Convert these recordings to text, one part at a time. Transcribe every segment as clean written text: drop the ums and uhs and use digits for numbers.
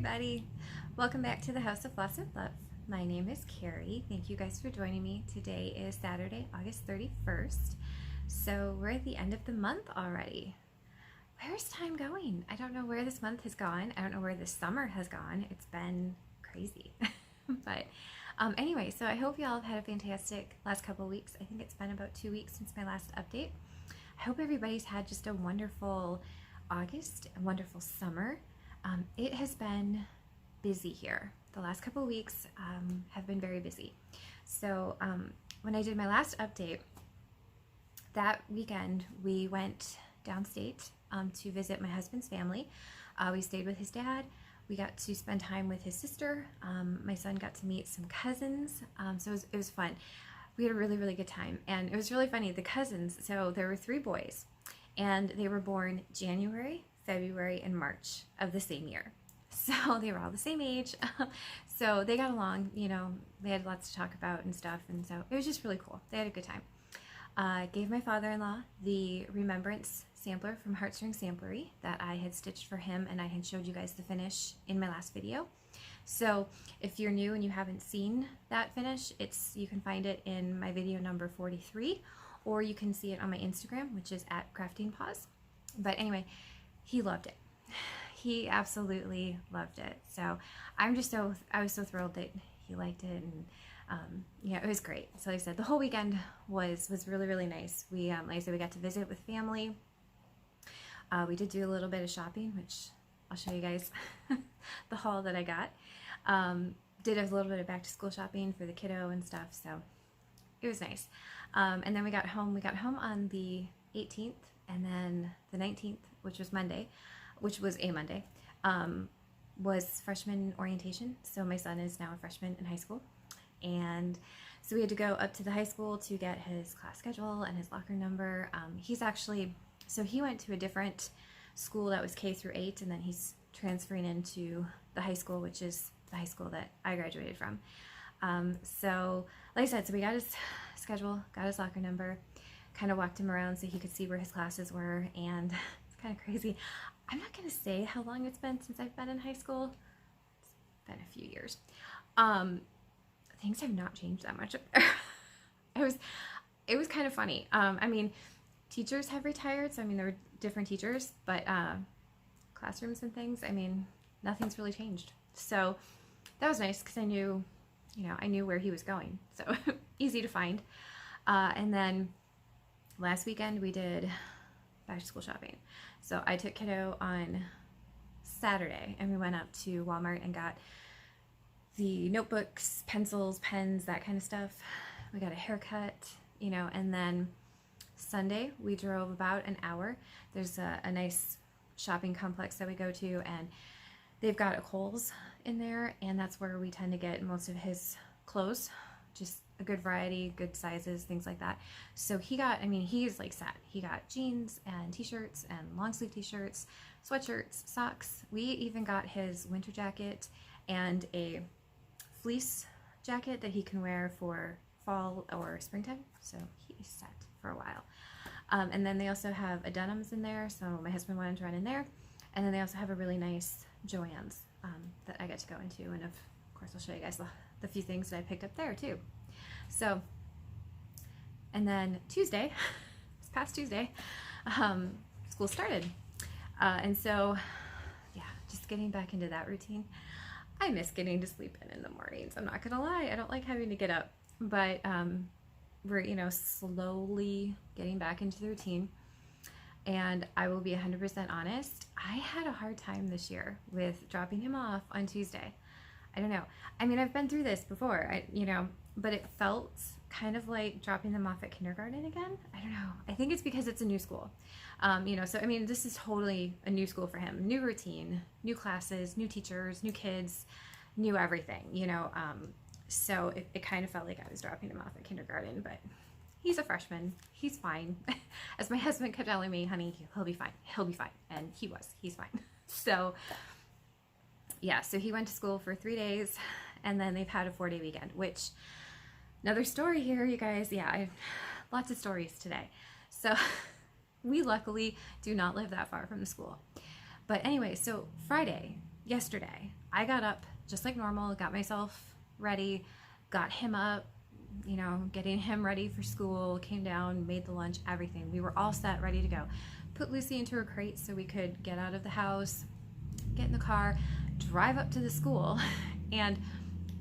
everybody. Welcome back to the House of Floss and Fluff. My name is Carrie. Thank you guys for joining me. Today is Saturday, August 31st. So we're at the end of the month already. Where's time going? I don't know where this month has gone. I don't know where this summer has gone. It's been crazy. But anyway, so I hope y'all have had a fantastic last couple weeks. I think it's been about 2 weeks since my last update. I hope everybody's had just a wonderful August, a wonderful summer. It has been busy here. The last couple of weeks have been very busy. So when I did my last update, that weekend we went downstate to visit my husband's family. We stayed with his dad. We got to spend time with his sister. My son got to meet some cousins. So it was fun. We had a really, really good time. And it was really funny. The cousins, so there were 3 boys, and they were born January, February, and March of the same year. So they were all the same age. So they got along, you know, they had lots to talk about and stuff. And so it was just really cool. They had a good time. Gave my father-in-law the Remembrance sampler from Heartstring Samplery that I had stitched for him, and I had showed you guys the finish in my last video. So if you're new and you haven't seen that finish, you can find it in my video number 43, or you can see it on my Instagram, which is @craftingpaws. But anyway, he loved it. He absolutely loved it. So I was so thrilled that he liked it, and yeah, it was great. So like I said, the whole weekend was really, really nice. We like I said, we got to visit with family. We did do a little bit of shopping, which I'll show you guys the haul that I got. Did a little bit of back to school shopping for the kiddo and stuff, so it was nice. And then we got home on the 18th, and then the 19th, which was a Monday, was freshman orientation. So my son is now a freshman in high school, and so we had to go up to the high school to get his class schedule and his locker number. He went to a different school that was K through 8, and then he's transferring into the high school, which is the high school that I graduated from. So like I said, so we got his schedule, got his locker number, kind of walked him around so he could see where his classes were, and it's kind of crazy. I'm not going to say how long it's been since I've been in high school. It's been a few years. Things have not changed that much up there. It was kind of funny. I mean, teachers have retired, so I mean, there were different teachers, but classrooms and things, I mean, nothing's really changed. So that was nice because I knew where he was going, so easy to find. And then last weekend we did back to school shopping. So I took kiddo on Saturday, and we went up to Walmart and got the notebooks, pencils, pens, that kind of stuff. We got a haircut, and then Sunday we drove about an hour. There's a nice shopping complex that we go to, and they've got a Kohl's in there, and that's where we tend to get most of his clothes. Just a good variety, good sizes, things like that. So he's like set. He got jeans and t-shirts and long sleeve t-shirts, sweatshirts, socks. We even got his winter jacket and a fleece jacket that he can wear for fall or springtime. So he's set for a while. And then they also have a Dunham's in there, so my husband wanted to run in there. And then they also have a really nice Joann's that I get to go into, and of course I'll show you guys the few things that I picked up there too. So, and then Tuesday, this past Tuesday, school started. And so, yeah, just getting back into that routine. I miss getting to sleep in the mornings. I'm not gonna lie, I don't like having to get up, but we're, slowly getting back into the routine. And I will be 100% honest, I had a hard time this year with dropping him off on Tuesday. I don't know. I mean, I've been through this before, but it felt kind of like dropping them off at kindergarten again. I don't know. I think it's because it's a new school. So I mean, this is totally a new school for him. New routine, new classes, new teachers, new kids, new everything, so it kind of felt like I was dropping him off at kindergarten, but he's a freshman. He's fine. As my husband kept telling me, honey, he'll be fine. He'll be fine. And he's fine. So yeah, so he went to school for 3 days, and then they've had a 4-day weekend, which, another story here, you guys. Yeah, I have lots of stories today. So we luckily do not live that far from the school. But anyway, so Friday, yesterday, I got up just like normal, got myself ready, got him up, you know, getting him ready for school, came down, made the lunch, everything. We were all set, ready to go. Put Lucy into her crate so we could get out of the house, get in the car, drive up to the school. And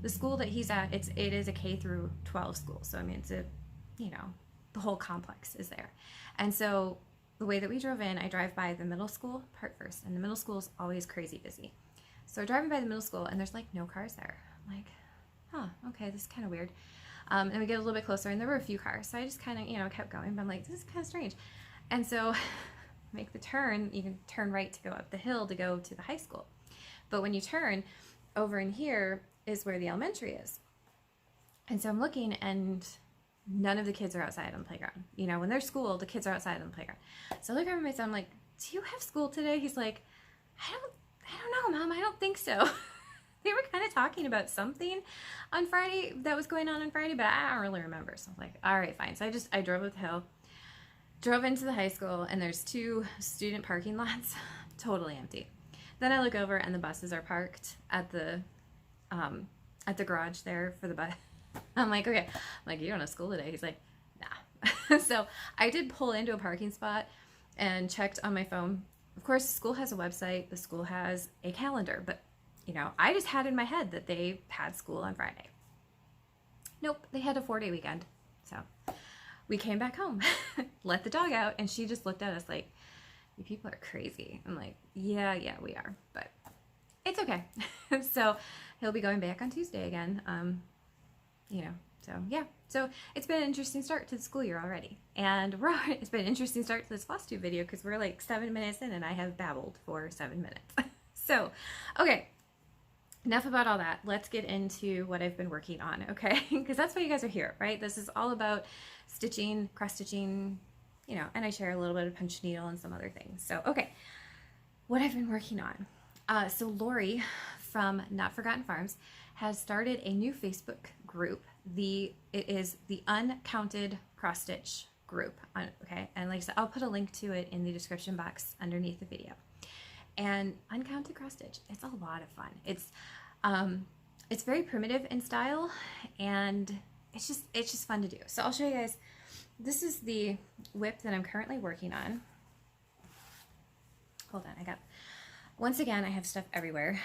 the school that he's at, it is a K through 12 school. So, I mean, it's a, you know, the whole complex is there. And so the way that we drove in, I drive by the middle school part first, and the middle school is always crazy busy. So we're driving by the middle school, and there's like no cars there. I'm like, huh, okay, this is kind of weird. And we get a little bit closer, and there were a few cars. So I just kind of, you know, kept going. But I'm like, this is kind of strange. And so make the turn. You can turn right to go up the hill to go to the high school. But when you turn, over in here is where the elementary is. And so I'm looking, and none of the kids are outside on the playground. You know, when there's school, the kids are outside on the playground. So I look over at my son, I'm like, do you have school today? He's like, I don't know, Mom, I don't think so. They were kind of talking about something on Friday that was going on Friday, but I don't really remember. So I'm like, all right, fine. So I drove up the hill, drove into the high school, and there's 2 student parking lots, totally empty. Then I look over, and the buses are parked at the garage there for the bus. I'm like, okay. I'm like, you don't have school today? He's like, nah. So I did pull into a parking spot and checked on my phone. Of course, the school has a website. The school has a calendar, but you know, I just had in my head that they had school on Friday. Nope, they had a 4-day weekend. So we came back home, let the dog out, and she just looked at us like, you people are crazy. I'm like, yeah, we are, but it's okay. So he'll be going back on Tuesday again. You know, so yeah. So it's been an interesting start to the school year already. And it's been an interesting start to this Flosstube video because we're like 7 minutes in and I have babbled for 7 minutes. So, okay. Enough about all that. Let's get into what I've been working on, okay? Because that's why you guys are here, right? This is all about stitching, cross-stitching, you know, and I share a little bit of punch needle and some other things. So, okay, what I've been working on. So Lori from Not Forgotten Farms has started a new Facebook group. It is the Uncounted cross-stitch group, okay? And like I said, I'll put a link to it in the description box underneath the video. And Uncounted cross stitch, it's a lot of fun. It's very primitive in style, and it's just fun to do. So I'll show you guys. This is the whip that I'm currently working on. Hold on, once again, I have stuff everywhere,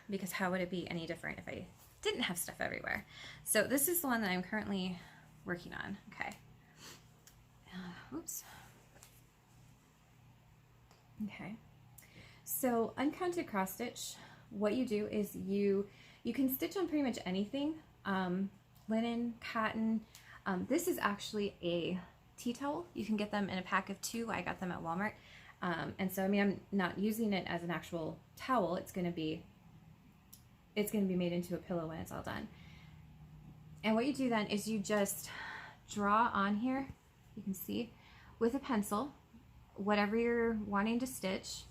because how would it be any different if I didn't have stuff everywhere? So this is the one that I'm currently working on. Okay. Oops. Okay. So Uncounted cross stitch, what you do is you can stitch on pretty much anything, linen, cotton. This is actually a tea towel. You can get them in a pack of 2. I got them at Walmart. And so, I mean, I'm not using it as an actual towel. It's going to be made into a pillow when it's all done. And what you do then is you just draw on here, you can see, with a pencil, whatever you're wanting to stitch.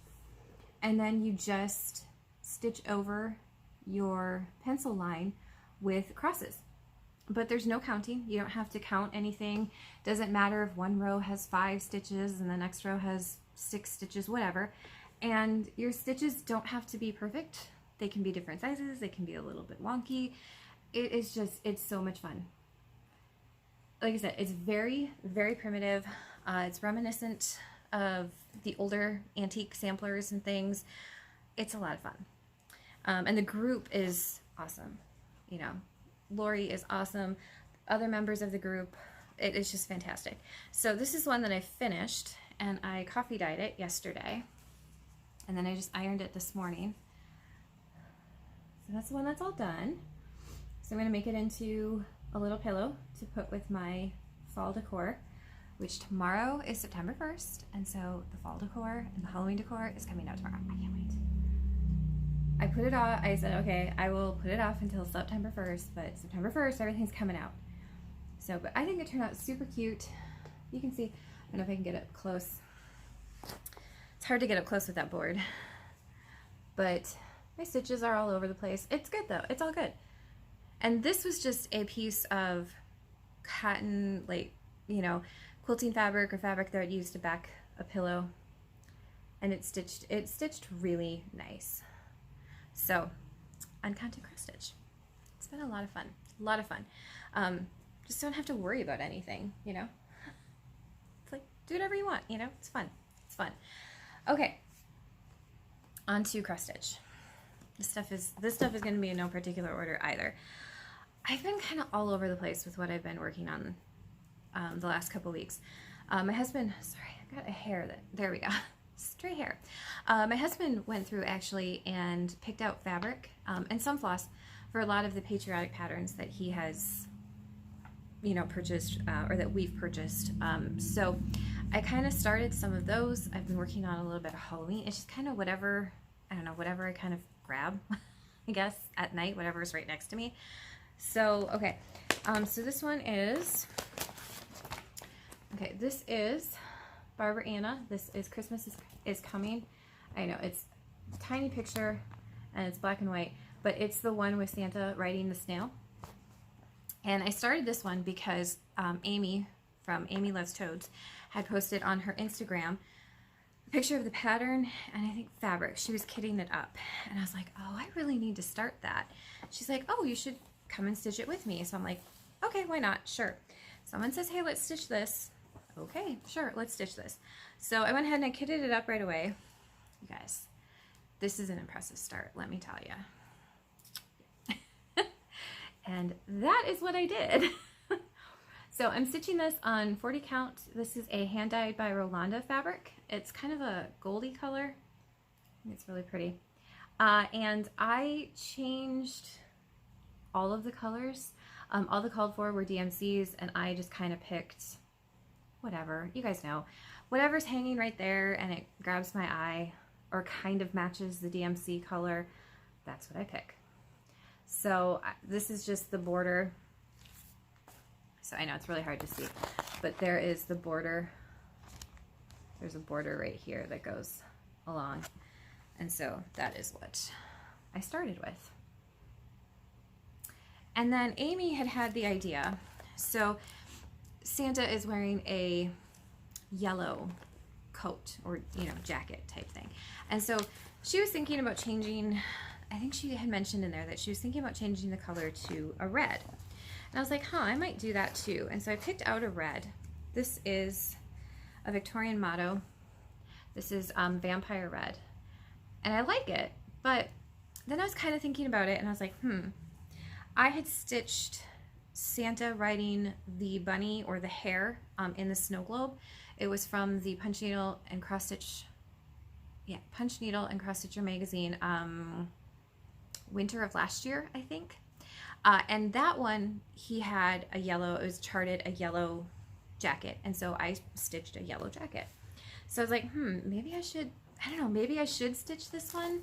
And then you just stitch over your pencil line with crosses. But there's no counting. You don't have to count anything. Doesn't matter if one row has 5 stitches and the next row has 6 stitches, whatever. And your stitches don't have to be perfect. They can be different sizes. They can be a little bit wonky. It's so much fun. Like I said, it's very, very primitive. It's reminiscent of the older antique samplers and things. It's a lot of fun. And the group is awesome. You know, Lori is awesome. Other members of the group, it is just fantastic. So this is one that I finished, and I coffee dyed it yesterday. And then I just ironed it this morning. So that's the one that's all done. So I'm going to make it into a little pillow to put with my fall decor, which tomorrow is September 1st, and so the fall decor and the Halloween decor is coming out tomorrow. I can't wait. I put it off. I said, okay, I will put it off until September 1st, but September 1st, everything's coming out. So, but I think it turned out super cute. You can see, I don't know if I can get up close. It's hard to get up close with that board, but my stitches are all over the place. It's good though, it's all good. And this was just a piece of cotton, like, you know, quilting fabric or fabric that I'd used to back a pillow, and it stitched really nice. So, Uncounted cross stitch. It's been a lot of fun. A lot of fun. Just don't have to worry about anything, you know? It's like, do whatever you want, you know? It's fun. It's fun. Okay. On to cross stitch. This stuff is going to be in no particular order either. I've been kind of all over the place with what I've been working on the last couple weeks. My husband, sorry, I got a hair there we go. Stray hair. My husband went through actually and picked out fabric and some floss for a lot of the patriotic patterns that he has, you know, purchased or that we've purchased. So I kind of started some of those. I've been working on a little bit of Halloween. It's just kind of whatever, I don't know, whatever I kind of grab, I guess, at night, whatever's right next to me. So, okay, so this one is, okay, this is Barbara Anna. This is Christmas is Coming. I know, it's a tiny picture, and it's black and white, but it's the one with Santa riding the snail. And I started this one because Amy from Amy Loves Toads had posted on her Instagram a picture of the pattern and I think fabric. She was kitting it up. And I was like, oh, I really need to start that. She's like, oh, you should come and stitch it with me. So I'm like, okay, why not? Sure. Someone says, hey, let's stitch this. Okay, sure, let's stitch this. So I went ahead and I kitted it up right away. You guys, this is an impressive start, let me tell you. And that is what I did. So I'm stitching this on 40 count. This is a hand dyed by Rolanda fabric. It's kind of a goldy color. It's really pretty. And I changed all of the colors. All the called for were DMCs, and I just kind of picked whatever. You guys know. Whatever's hanging right there and it grabs my eye or kind of matches the DMC color, that's what I pick. So this is just the border. So I know it's really hard to see, but there is the border. There's a border right here that goes along. And so that is what I started with. And then Amy had the idea. So Santa is wearing a yellow coat or, you know, jacket type thing. And so she was thinking about changing, I think she had mentioned in there that she was thinking about changing the color to a red. And I was like, huh, I might do that too. And so I picked out a red. This is a Victorian motto. This is Vampire Red. And I like it, but then I was kind of thinking about it and I was like, I had stitched Santa riding the bunny or the hare in the snow globe. It was from the Punch Needle and Cross Stitch, Punch Needle and Cross Stitcher magazine, winter of last year, I think. And that one, he had a yellow, it was charted a yellow jacket. And so I stitched a yellow jacket. So I was like, maybe I should, I don't know, maybe I should stitch this one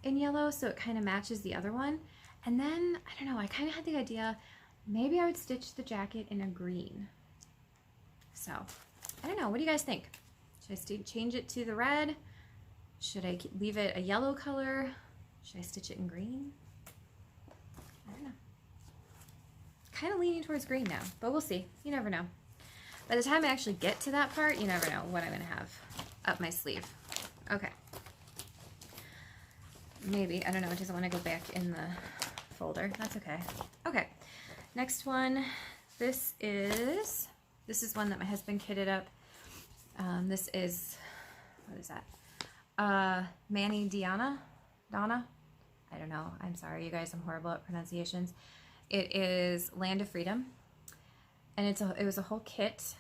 in yellow so it kind of matches the other one. And then, I don't know, I kind of had the idea, maybe I would stitch the jacket in a green. So, I don't know, what do you guys think? Should I change it to the red? Should I leave it a yellow color? Should I stitch it in green? I don't know. Kind of leaning towards green now, but we'll see. You never know. By the time I actually get to that part, you never know what I'm going to have up my sleeve. Okay. Maybe, I don't know, it doesn't want to go back in the folder. That's okay. Okay, next one. This is one that my husband kitted up. This is, what is that? Manny Donna? I don't know. I'm sorry, you guys. I'm horrible at pronunciations. It is Land of Freedom, and it was a whole kit.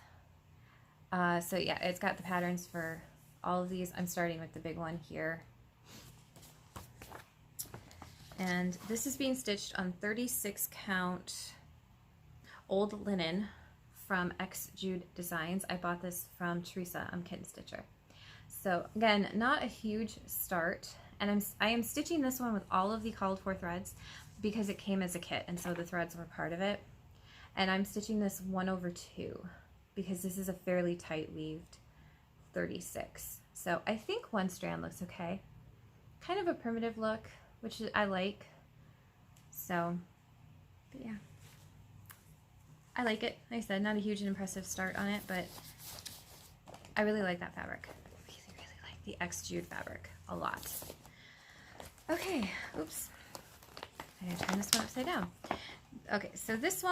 So yeah, it's got the patterns for all of these. I'm starting with the big one here. And this is being stitched on 36 count old linen from X Jude Designs. I bought this from Teresa, Kitten Stitcher. So again, not a huge start. And I am stitching this one with all of the called for threads because it came as a kit, and so the threads were part of it. And I'm stitching this 1/2 because this is a fairly tight weaved 36. So I think one strand looks okay. Kind of a primitive look, which I like. So, but yeah. I like it. Like I said, not a huge and impressive start on it, but I really like that fabric. I really like the X Jude fabric a lot. Okay, oops. I gotta turn this one upside down. Okay, so this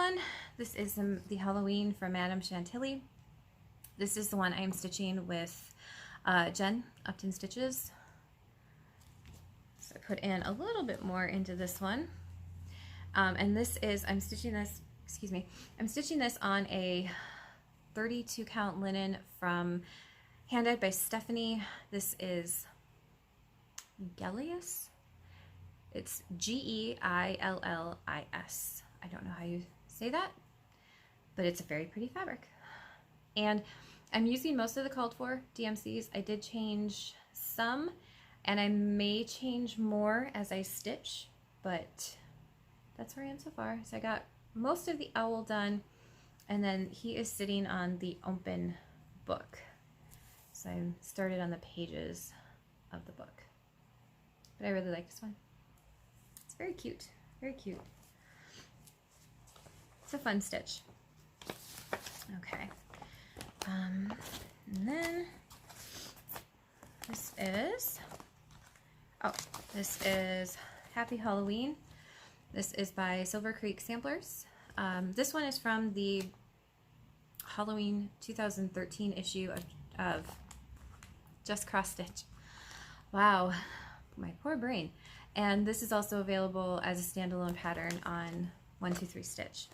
is the Halloween from Madame Chantilly. This is the one I'm stitching with Jen, Upton Stitches. So I put in a little bit more into this one. And this is, I'm stitching this on a 32 count linen from Hand-Dyed by Stephanie. This is Gellius. It's Geillis. I don't know how you say that, but it's a very pretty fabric. And I'm using most of the called for DMCs. I did change some, and I may change more as I stitch, but that's where I am so far. So I got most of the owl done, and then he is sitting on the open book. So I started on the pages of the book. But I really like this one. It's very cute, very cute. It's a fun stitch. Okay. And then this is Happy Halloween. This is by Silver Creek Samplers. This one is from the Halloween 2013 issue of Just Cross Stitch. Wow, my poor brain. And this is also available as a standalone pattern on 123 Stitch.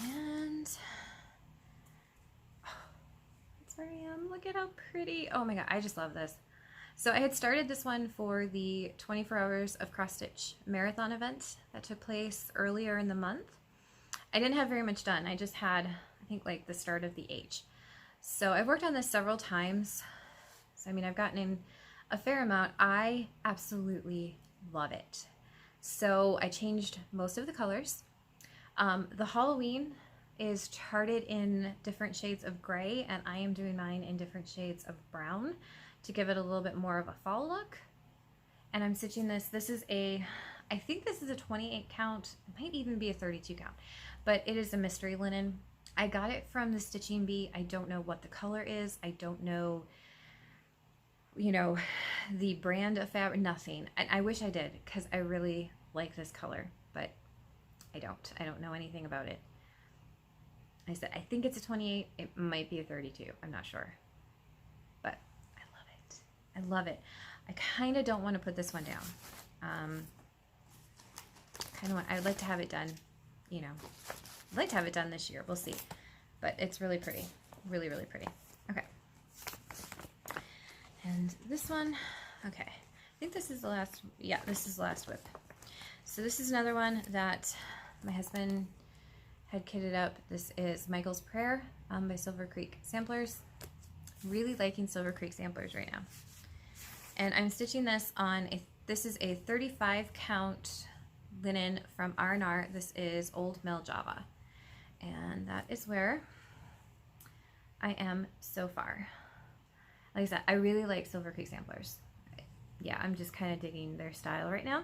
And that's where I am. Look at how pretty. Oh my god, I just love this. So I had started this one for the 24 Hours of Cross Stitch Marathon event that took place earlier in the month. I didn't have very much done. I just had, I think, like the start of the H. So I've worked on this several times. So I mean, I've gotten in a fair amount. I absolutely love it. So I changed most of the colors. The Halloween is charted in different shades of gray, and I am doing mine in different shades of brown to give it a little bit more of a fall look. And I'm stitching this. This is I think this is a 28 count. It might even be a 32 count, but it is a mystery linen. I got it from the Stitching Bee. I don't know what the color is. I don't know, you know, the brand of fabric, nothing. And I wish I did, because I really like this color, but I don't know anything about it. I said, I think it's a 28. It might be a 32. I'm not sure, but I love it. I love it. I kind of don't want to put this one down. I'd like to have it done, you know, I'd like to have it done this year. We'll see, but it's really pretty. Really, really pretty. Okay. And this one, okay. I think this is the last, yeah, this is the last whip. So this is another one that my husband had kitted up. This is Michael's Prayer by Silver Creek Samplers. Really liking Silver Creek Samplers right now. And I'm stitching this on this is a 35 count linen from R&R. This is Old Mill Java. And that is where I am so far. Like I said, I really like Silver Creek Samplers. Yeah, I'm just kind of digging their style right now.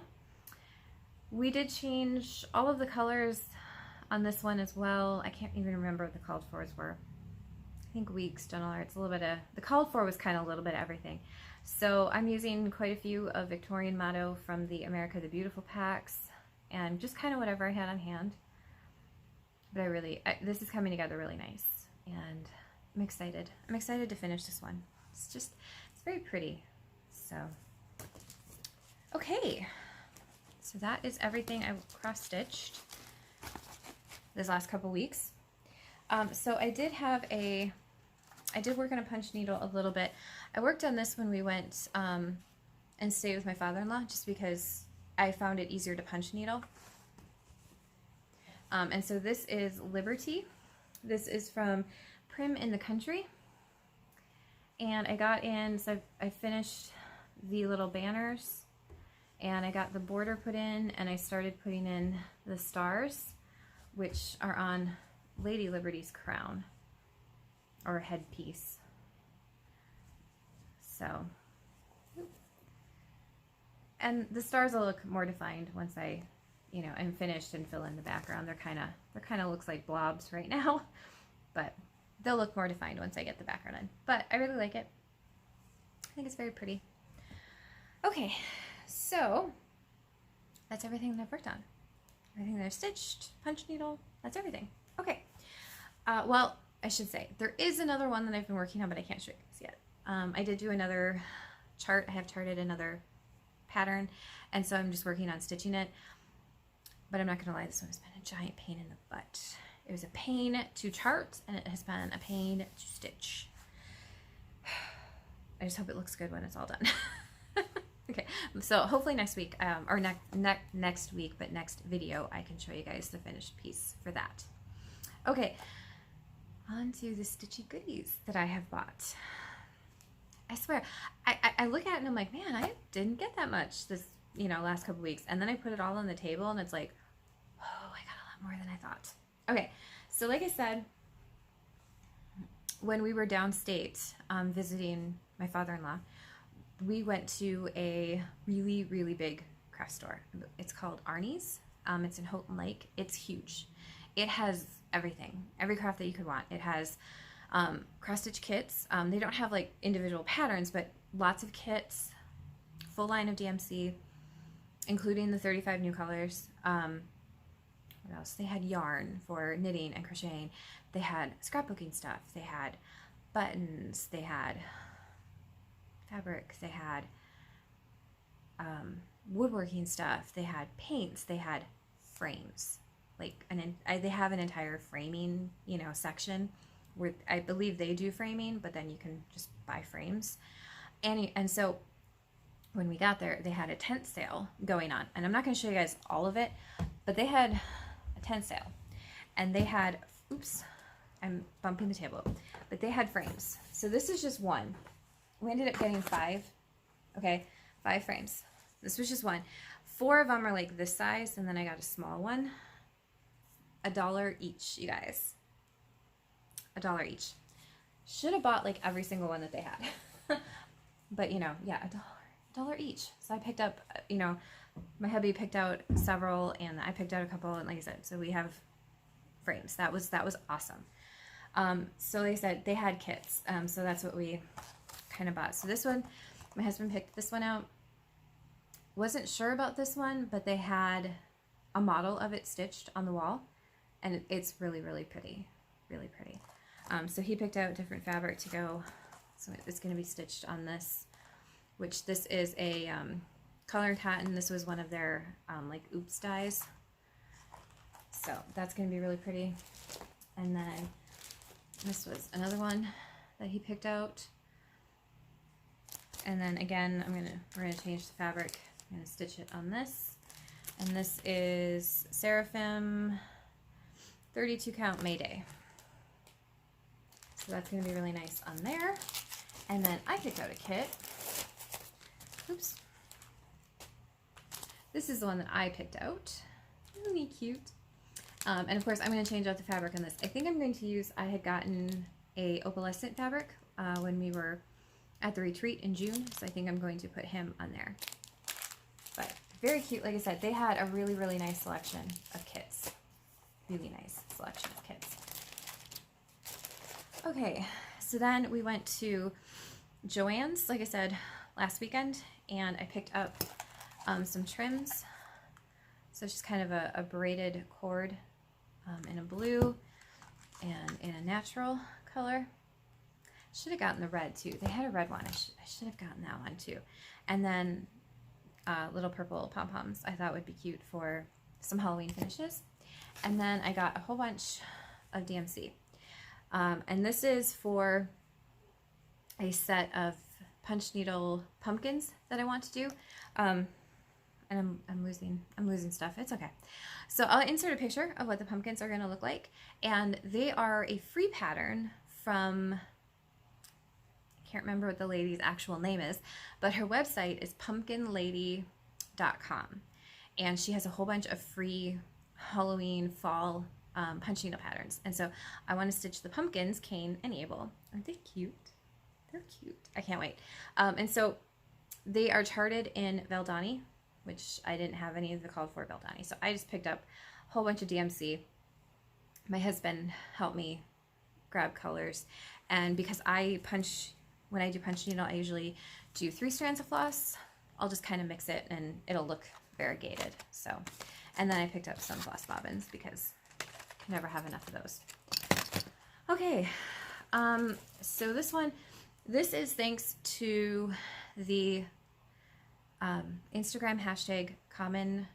We did change all of the colors on this one as well. I can't even remember what the called fors were. I think weeks, general arts, a little bit of, the called for was kind of a little bit of everything. So I'm using quite a few of Victorian Motto from the America the Beautiful packs, and just kind of whatever I had on hand. But this is coming together really nice, and I'm excited. I'm excited to finish this one. It's very pretty. So, okay. So that is everything I've cross-stitched this last couple weeks. So I did work on a punch needle a little bit. I worked on this when we went and stayed with my father-in-law, just because I found it easier to punch needle. And so this is Liberty. This is from Prim in the Country. And I got in, so I finished the little banners, and I got the border put in, and I started putting in the stars, which are on Lady Liberty's crown, or headpiece. So, and the stars will look more defined once I, you know, am finished and fill in the background. They're kind of looks like blobs right now, but they'll look more defined once I get the background in. But I really like it. I think it's very pretty. Okay, so that's everything that I've worked on. Everything that I've stitched, punch needle, that's everything. Okay, well, I should say, there is another one that I've been working on, but I can't show you guys yet. I did do another chart. I have charted another pattern, and so I'm just working on stitching it. But I'm not gonna lie, this one has been a giant pain in the butt. It was a pain to chart, and it has been a pain to stitch. I just hope it looks good when it's all done. Okay, so hopefully next week, or next week, but next video, I can show you guys the finished piece for that. Okay, on to the stitchy goodies that I have bought. I swear, I look at it and I'm like, man, I didn't get that much this, last couple weeks. And then I put it all on the table and it's like, oh, I got a lot more than I thought. Okay, so like I said, when we were downstate visiting my father-in-law, we went to a really, really big craft store. It's called Arnie's. It's in Houghton Lake. It's huge. It has everything, every craft that you could want. It has cross stitch kits. They don't have like individual patterns, but lots of kits, full line of DMC, including the 35 new colors. What else? They had yarn for knitting and crocheting. They had scrapbooking stuff. They had buttons. They had fabric. They had woodworking stuff. They had paints. They had frames. Like they have an entire framing, section where I believe they do framing, but then you can just buy frames. And so when we got there, they had a tent sale going on, and I'm not going to show you guys all of it, but they had a tent sale, and they had, oops, I'm bumping the table, but they had frames. So this is just one. We ended up getting 5. Okay, 5 frames. This was just one. 4 of them are like this size, and then I got a small one. $1 each, you guys. $1 each. Should have bought like every single one that they had. But yeah, $1 each. So I picked up, my hubby picked out several, and I picked out a couple, and like I said, so we have frames. That was awesome. So like I said, they had kits. So that's what we kind of bought. So this one, my husband picked this one out. Wasn't sure about this one, but they had a model of it stitched on the wall, and it's really, really pretty. Really pretty. So he picked out different fabric to go. So it's going to be stitched on this, which this is a color and cotton. This was one of their like oops dyes. So that's going to be really pretty. And then this was another one that he picked out. And then again, we're gonna change the fabric. I'm gonna stitch it on this. And this is Seraphim 32 count Mayday. So that's gonna be really nice on there. And then I picked out a kit. Oops. This is the one that I picked out. Really cute. And of course, I'm going to change out the fabric on this. I think I'm going to use, I had gotten a opalescent fabric when we were at the retreat in June. So I think I'm going to put him on there. But very cute. Like I said, they had a really, really nice selection of kits. Really nice selection of kits. Okay, so then we went to Joann's, like I said, last weekend, and I picked up some trims. So it's just kind of a braided cord in a blue and in a natural color. Should have gotten the red too. They had a red one. I should have gotten that one too. And then little purple pom-poms I thought would be cute for some Halloween finishes. And then I got a whole bunch of DMC. And this is for a set of punch needle pumpkins that I want to do. And I'm losing stuff. It's okay. So I'll insert a picture of what the pumpkins are going to look like. And they are a free pattern from, I can't remember what the lady's actual name is, but her website is pumpkinlady.com. And she has a whole bunch of free Halloween, fall punch needle patterns. And so I want to stitch the pumpkins, Cain and Abel. Aren't they cute? They're cute. I can't wait. And so they are charted in Valdani, which I didn't have any of the called for Valdani. So I just picked up a whole bunch of DMC. My husband helped me grab colors. And because when I do punch needle, I usually do 3 strands of floss I'll just kind of mix it and it'll look variegated. So, and then I picked up some floss bobbins because I can never have enough of those. Okay, so this is thanks to the Instagram hashtag common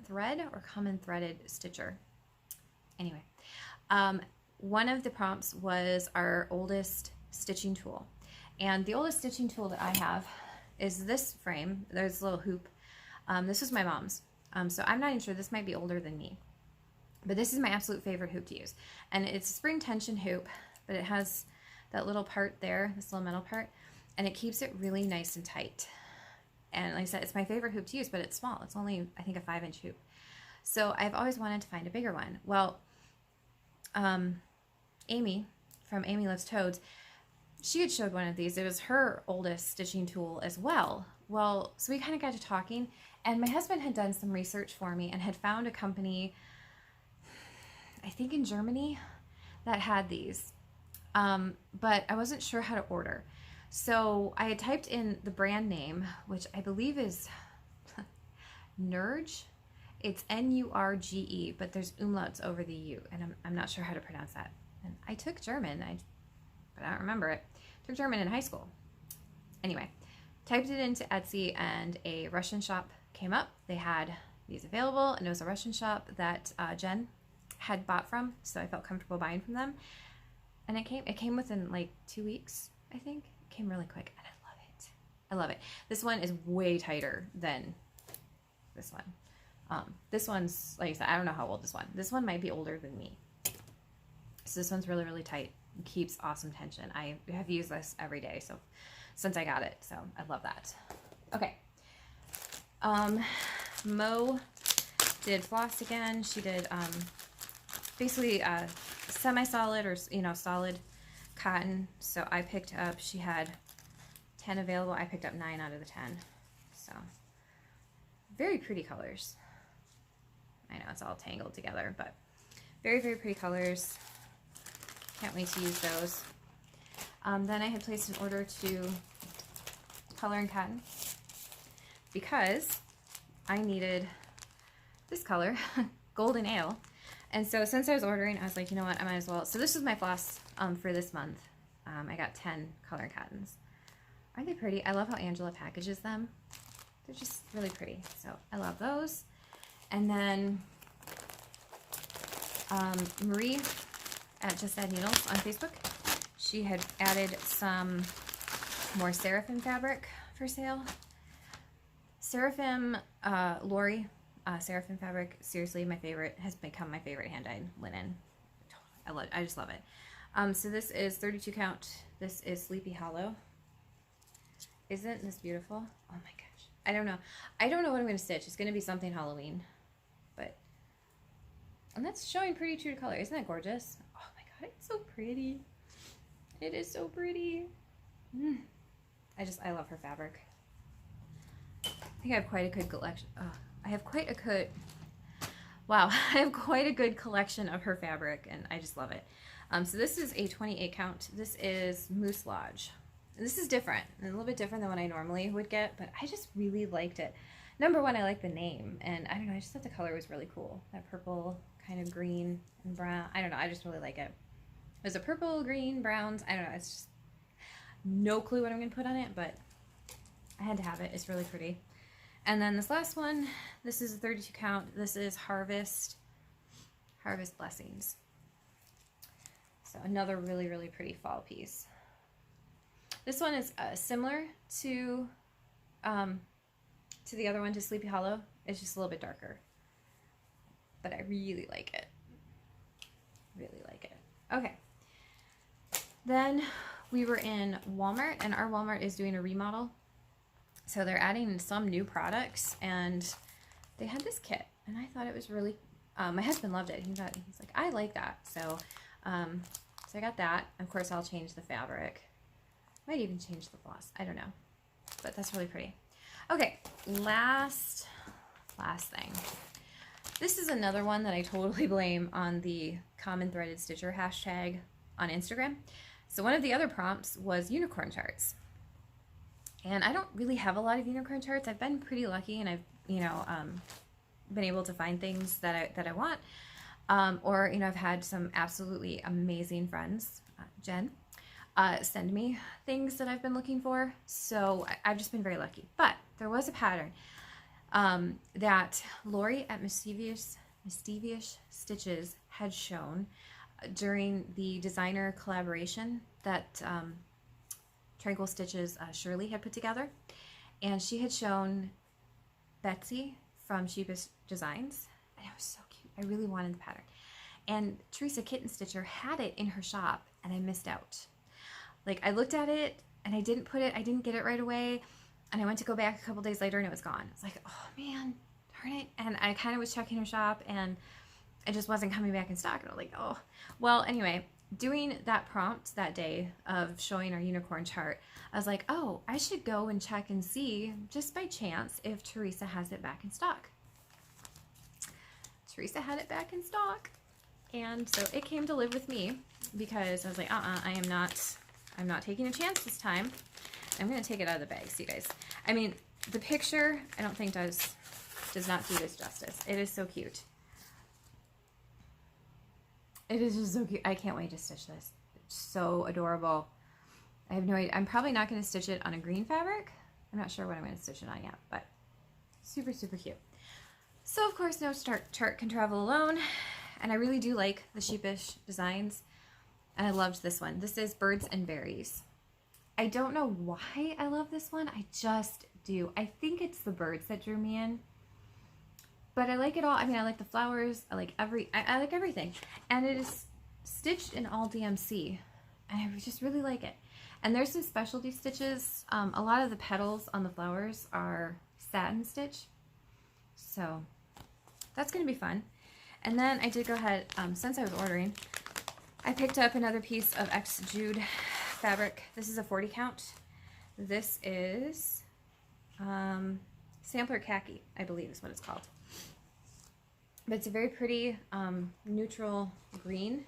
thread or common threaded stitcher. Anyway, one of the prompts was our oldest stitching tool. And the oldest stitching tool that I have is this frame. There's a little hoop. This was my mom's. So I'm not even sure, this might be older than me. But this is my absolute favorite hoop to use. And it's a spring tension hoop, but it has that little part there, this little metal part, and it keeps it really nice and tight. And like I said, it's my favorite hoop to use, but it's small. It's only, I think, a 5-inch hoop. So I've always wanted to find a bigger one. Well, Amy from Amy Loves Toads, she had showed one of these. It was her oldest stitching tool as well. Well, so we kind of got to talking, and my husband had done some research for me and had found a company, I think in Germany, that had these. But I wasn't sure how to order. So I had typed in the brand name, which I believe is Nurge. It's N-U-R-G-E, but there's umlauts over the U, and I'm not sure how to pronounce that. And I took German, but I don't remember it. I took German in high school. Anyway, typed it into Etsy, and a Russian shop came up. They had these available, and it was a Russian shop that Jen had bought from, so I felt comfortable buying from them. And it came within like 2 weeks, I think. It came really quick, and I love it. I love it. This one is way tighter than this one. This one's, like I said, I don't know how old this one might be older than me. So this one's really, really tight. It keeps awesome tension. I have used this every day, so since I got it, so I love that. Okay. Mo did floss again. She did basically semi-solid or solid cotton. So I picked up, she had 10 available. I picked up 9 out of the 10. So very pretty colors. I know it's all tangled together, but very, very pretty colors. Can't wait to use those. Then I had placed an order to color in cotton because I needed this color, Golden Ale. And so since I was ordering, I was like, you know what, I might as well. So this is my floss for this month. I got 10 color and cottons. Aren't they pretty? I love how Angela packages them. They're just really pretty. So I love those. And then Marie at Just Add Needles on Facebook, she had added some more Seraphim fabric for sale. Seraphim, Lori, Seraphim fabric, seriously my favorite, has become my favorite hand-dyed linen. I just love it. So this is 32 count. This is Sleepy Hollow. Isn't this beautiful? Oh my gosh. I don't know. I don't know what I'm going to stitch. It's going to be something Halloween. And that's showing pretty true to color. Isn't that gorgeous? Oh my god, it's so pretty. It is so pretty. I love her fabric. I think I have quite a good collection. Oh, I have quite a good, wow, I have quite a good collection of her fabric, and I just love it. So this is a 28 count. This is Moose Lodge. And this is different, and a little bit different than what I normally would get, but I just really liked it. Number one, I like the name, and I don't know, I just thought the color was really cool. That purple kind of green and brown. I don't know, I just really like it. There's a purple, green, browns. I don't know, it's just no clue what I'm going to put on it, but I had to have it. It's really pretty. And then this last one, this is a 32 count. This is Harvest Blessings. So another really, really pretty fall piece. This one is similar to the other one, to Sleepy Hollow. It's just a little bit darker. But I really like it. Really like it. Okay. Then we were in Walmart, and our Walmart is doing a remodel. So they're adding some new products, and they had this kit, and I thought it was really, my husband loved it. He's like, I like that. So, so I got that. Of course, I'll change the fabric. Might even change the floss. I don't know. But that's really pretty. Okay, last thing. This is another one that I totally blame on the Common Threaded Stitcher hashtag on Instagram. So one of the other prompts was unicorn charts. And I don't really have a lot of unicorn charts. I've been pretty lucky, and I've, you know, been able to find things that I want. Or, you know, I've had some absolutely amazing friends, Jen, send me things that I've been looking for. So I've just been very lucky. But there was a pattern that Lori at Mischievous Stitches had shown during the designer collaboration that Tranquil Stitches Shirley had put together. And she had shown Betsy from Sheepish Designs, and it was so cute. I really wanted the pattern. And Teresa Kitten Stitcher had it in her shop, and I missed out. Like, I looked at it, and I didn't get it right away, and I went to go back a couple days later, and it was gone. It's like, oh man, darn it. And I kind of was checking her shop, and it just wasn't coming back in stock. And I was like, oh. Well, anyway, doing that prompt that day of showing our unicorn chart, I was like, oh, I should go and check and see, just by chance, if Teresa has it back in stock. Teresa had it back in stock. And so it came to live with me, because I was like, I'm not taking a chance this time. I'm going to take it out of the bag, so you guys. I mean, the picture, I don't think does not do this justice. It is so cute. It is just so cute. I can't wait to stitch this. It's so adorable. I have no idea. I'm probably not going to stitch it on a green fabric. I'm not sure what I'm going to stitch it on yet, but super, super cute. So, of course, no chart can travel alone. And I really do like the Sheepish Designs. And I loved this one. This is Birds and Berries. I don't know why I love this one. I just do. I think it's the birds that drew me in. But I like it all. I mean, I like the flowers. I like I like everything. And it is stitched in all DMC. And I just really like it. And there's some specialty stitches. A lot of the petals on the flowers are satin stitch. So that's going to be fun. And then I did go ahead, since I was ordering, I picked up another piece of X Jude fabric. This is a 40 count. This is Sampler Khaki, I believe is what it's called. But it's a very pretty neutral green.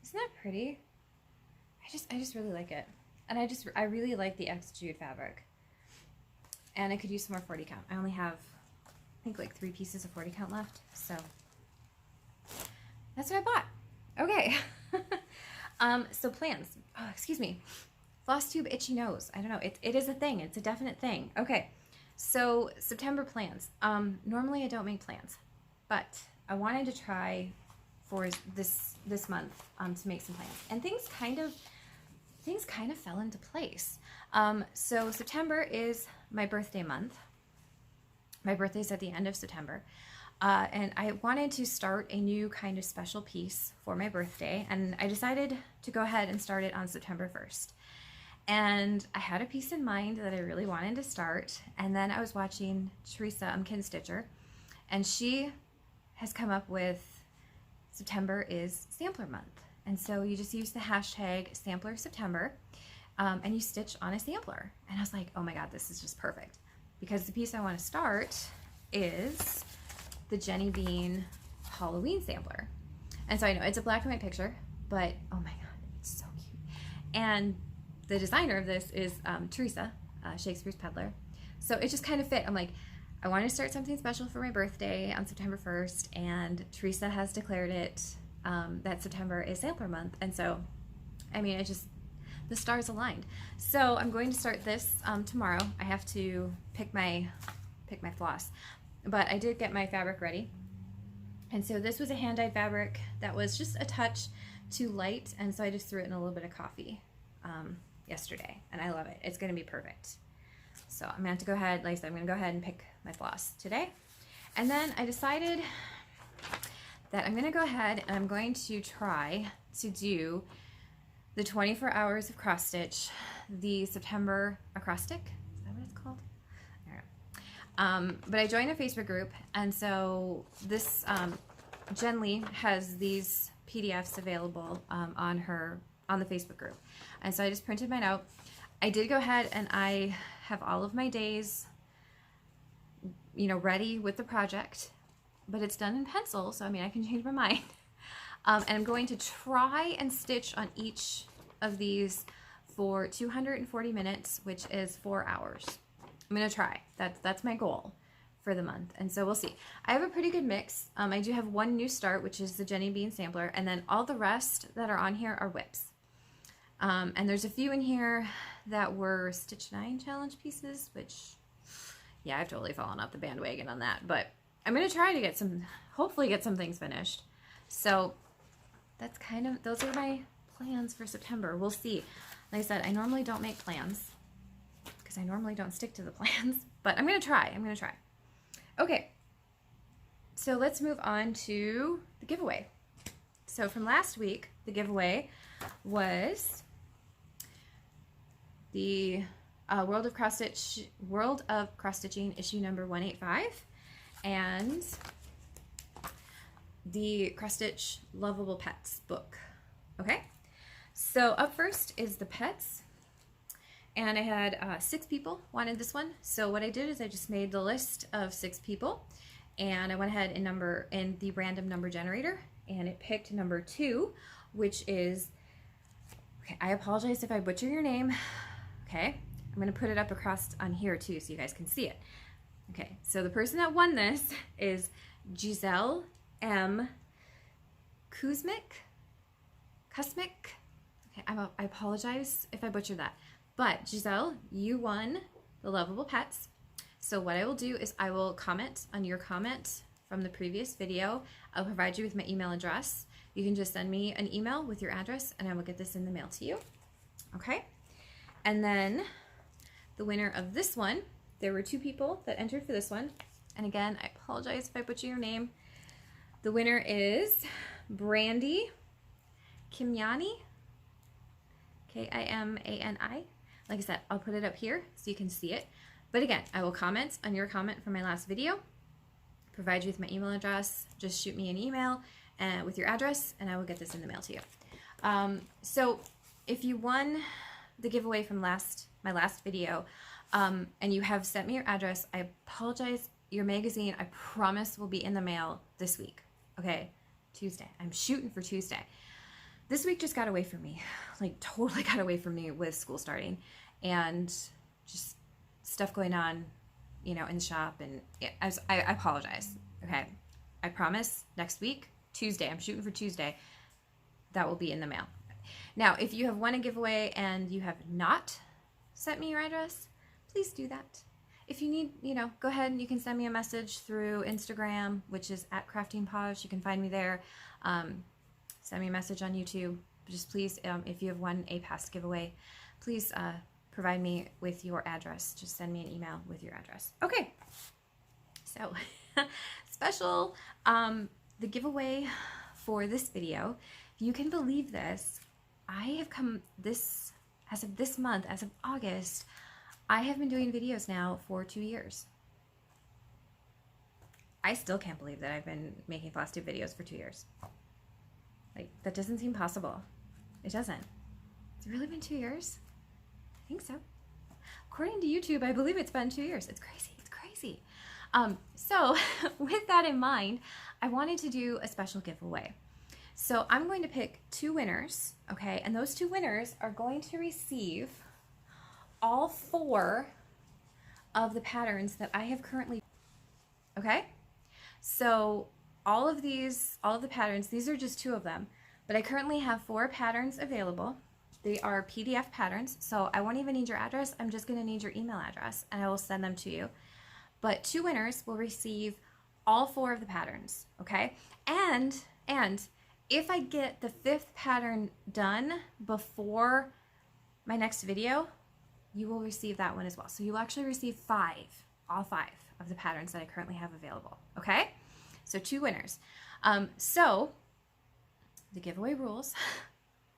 Isn't that pretty? I just really like it. And I really like the X Jude fabric. And I could use some more 40 count. I only have, I think, like 3 pieces of 40 count left. So that's what I bought. Okay. So plans. Oh, excuse me. Flosstube Itchy Nose. I don't know. It is a thing. It's a definite thing. Okay. So September plans. Normally I don't make plans, but I wanted to try for this month to make some plans, and things kind of fell into place. So September is my birthday month. My birthday's at the end of September. And I wanted to start a new kind of special piece for my birthday, and I decided to go ahead and start it on September 1st. And I had a piece in mind that I really wanted to start, and then I was watching Teresa Kitten Stitcher, and she has come up with September is sampler month. And so you just use the hashtag sampler September, and you stitch on a sampler. And I was like, oh my god, this is just perfect, because the piece I want to start is the Jenny Bean Halloween sampler. And so I know it's a black and white picture, but oh my god, it's so cute. And the designer of this is Teresa, Shakespeare's Peddler. So it just kind of fit. I'm like, I want to start something special for my birthday on September 1st, and Teresa has declared it that September is sampler month. And so, I mean, the stars aligned. So I'm going to start this tomorrow. I have to pick my floss, but I did get my fabric ready. And so this was a hand-dyed fabric that was just a touch too light, and so I just threw it in a little bit of coffee yesterday, and I love it. It's going to be perfect. So I'm going to have to go ahead, like I said, I'm going to go ahead and pick my floss today. And then I decided that I'm going to go ahead and I'm going to try to do the 24 hours of cross stitch, the September acrostic. Is that what it's called? I don't know. But I joined a Facebook group, and so this Jen Lee has these PDFs available on the Facebook group. And so I just printed mine out. I did go ahead and I have all of my days, you know, ready with the project, but it's done in pencil, so I mean I can change my mind. And I'm going to try and stitch on each of these for 240 minutes, which is 4 hours. I'm going to try. That's my goal for the month. And so we'll see. I have a pretty good mix. I do have one new start, which is the Jenny Bean Sampler. And then all the rest that are on here are whips. And there's a few in here that were Stitch 9 challenge pieces, which, yeah, I've totally fallen off the bandwagon on that. But I'm going to try to get some, hopefully get some things finished. So that's kind of, those are my plans for September. We'll see. Like I said, I normally don't make plans because I normally don't stick to the plans, but I'm going to try. I'm going to try. Okay. So let's move on to the giveaway. So from last week, the giveaway was the World of Cross Stitching issue number 185 and the Cross Stitch Lovable Pets book. Okay, so up first is the pets, and I had 6 people wanted this one. So what I did is I just made the list of 6 people, and I went ahead and in the random number generator, and it picked number 2, which is, okay, I apologize if I butcher your name. Okay, I'm gonna put it up across on here too so you guys can see it. Okay, so the person that won this is Giselle M. Kuzmik. Okay, I apologize if I butchered that. But Giselle, you won the Lovable Pets. So what I will do is I will comment on your comment from the previous video. I'll provide you with my email address. You can just send me an email with your address and I will get this in the mail to you. Okay? And then the winner of this one, there were 2 people that entered for this one. And again, I apologize if I butcher your name. The winner is Brandy Kimanin, Kimani. Like I said, I'll put it up here so you can see it. But again, I will comment on your comment from my last video, provide you with my email address, just shoot me an email with your address, and I will get this in the mail to you. So if you won the giveaway from my last video, and you have sent me your address, I apologize. Your magazine, I promise, will be in the mail this week. Okay, Tuesday. I'm shooting for Tuesday. This week just got away from me, like totally got away from me with school starting and just stuff going on, you know, in the shop. And I apologize. Okay, I promise next week, Tuesday, I'm shooting for Tuesday, that will be in the mail. Now, if you have won a giveaway and you have not sent me your address, please do that. If you need, you know, go ahead and you can send me a message through Instagram, which is @craftingpause. You can find me there. Send me a message on YouTube. Just please, if you have won a past giveaway, please provide me with your address. Just send me an email with your address. Okay. So special, the giveaway for this video. If you can believe this, I have come as of this month, as of August, I have been doing videos now for 2 years. I still can't believe that I've been making Flosstube videos for 2 years. Like, that doesn't seem possible. It doesn't. It's really been 2 years? I think so. According to YouTube, I believe it's been 2 years. It's crazy. It's crazy. So with that in mind, I wanted to do a special giveaway. So I'm going to pick 2 winners, okay? And those 2 winners are going to receive all 4 of the patterns that I have currently, okay? So all of the patterns, these are just 2 of them, but I currently have 4 patterns available. They are PDF patterns, so I won't even need your address. I'm just gonna need your email address and I will send them to you. But 2 winners will receive all 4 of the patterns, okay? And if I get the 5th pattern done before my next video, you will receive that one as well. So you'll actually receive 5, all 5 of the patterns that I currently have available, okay? So 2 winners. So the giveaway rules,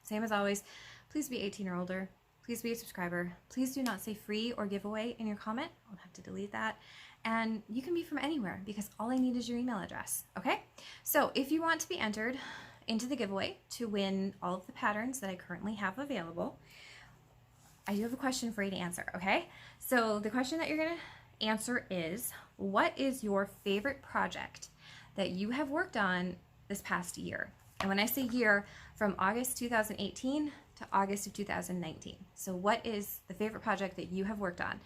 same as always, please be 18 or older. Please be a subscriber. Please do not say free or giveaway in your comment. I'll have to delete that. And you can be from anywhere because all I need is your email address, okay? So if you want to be entered into the giveaway to win all of the patterns that I currently have available, I do have a question for you to answer, okay? So the question that you're gonna answer is, what is your favorite project that you have worked on this past year? And when I say year, from August 2018 to August of 2019. So what is the favorite project that you have worked on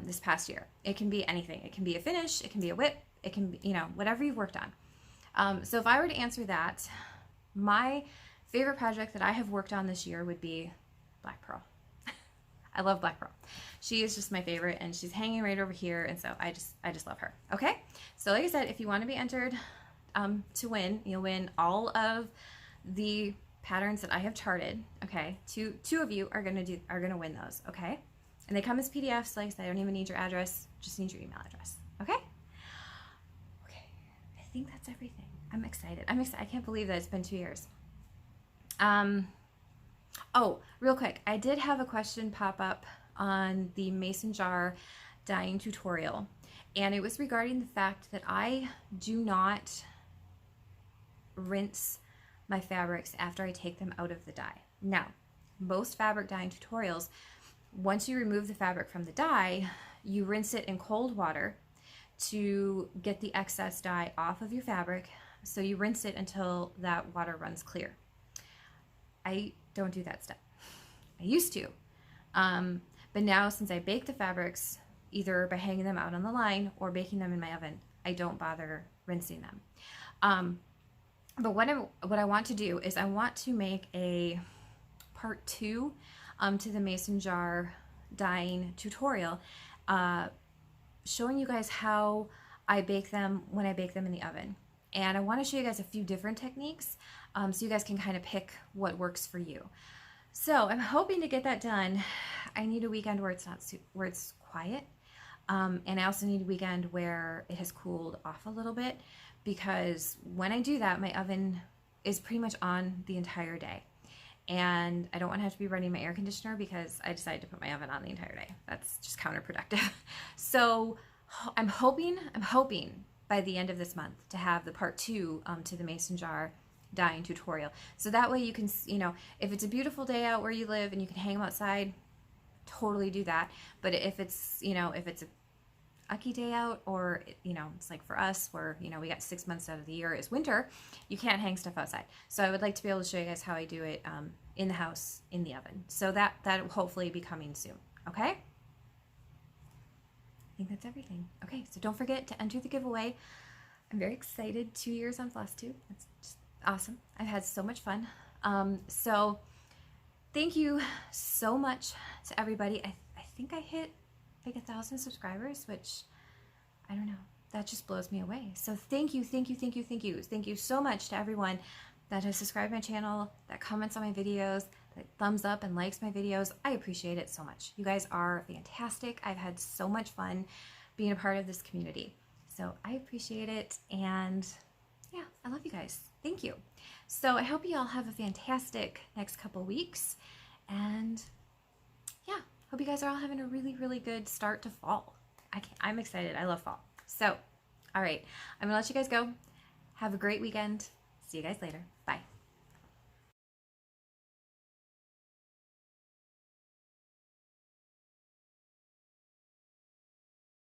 this past year? It can be anything. It can be a finish, it can be a whip, it can be, whatever you've worked on. So if I were to answer that, my favorite project that I have worked on this year would be Black Pearl. I love Black Pearl. She is just my favorite, and she's hanging right over here, and so I just love her. Okay, so like I said, if you want to be entered to win, you'll win all of the patterns that I have charted. Okay, two of you are gonna win those. Okay, and they come as PDFs. Like I said, I don't even need your address, just need your email address. Okay. Okay, I think that's everything. I'm excited. I can't believe that it's been 2 years. Oh, real quick, I did have a question pop up on the mason jar dyeing tutorial, and it was regarding the fact that I do not rinse my fabrics after I take them out of the dye. Now, most fabric dyeing tutorials, once you remove the fabric from the dye, you rinse it in cold water to get the excess dye off of your fabric. So you rinse it until that water runs clear. I don't do that step. I used to. But now, since I bake the fabrics, either by hanging them out on the line or baking them in my oven, I don't bother rinsing them. But what I want to do is I want to make a part 2 to the mason jar dyeing tutorial, showing you guys how I bake them when I bake them in the oven. And I want to show you guys a few different techniques so you guys can kind of pick what works for you. So I'm hoping to get that done. I need a weekend where it's quiet, and I also need a weekend where it has cooled off a little bit, because when I do that, my oven is pretty much on the entire day, and I don't want to have to be running my air conditioner because I decided to put my oven on the entire day. That's just counterproductive. So I'm hoping by the end of this month to have the part 2 to the mason jar dyeing tutorial. So that way you can, if it's a beautiful day out where you live and you can hang them outside, totally do that. But if it's, if it's a ucky day out, or, it's like for us where, we got 6 months out of the year is winter, you can't hang stuff outside. So I would like to be able to show you guys how I do it in the house, in the oven. So that will hopefully be coming soon. Okay? I think that's everything. Okay, so don't forget to enter the giveaway. I'm very excited. 2 years on Flosstube. That's just awesome. I've had so much fun. So thank you so much to everybody. I think I hit like 1,000 subscribers, which I don't know. That just blows me away. So thank you so much to everyone that has subscribed to my channel, that comments on my videos, that thumbs up and likes my videos. I appreciate it so much. You guys are fantastic. I've had so much fun being a part of this community. So I appreciate it, and yeah, I love you guys. Thank you. So I hope you all have a fantastic next couple weeks, and yeah, hope you guys are all having a really, really good start to fall. I'm excited. I love fall. So, all right, I'm gonna let you guys go. Have a great weekend. See you guys later. Bye.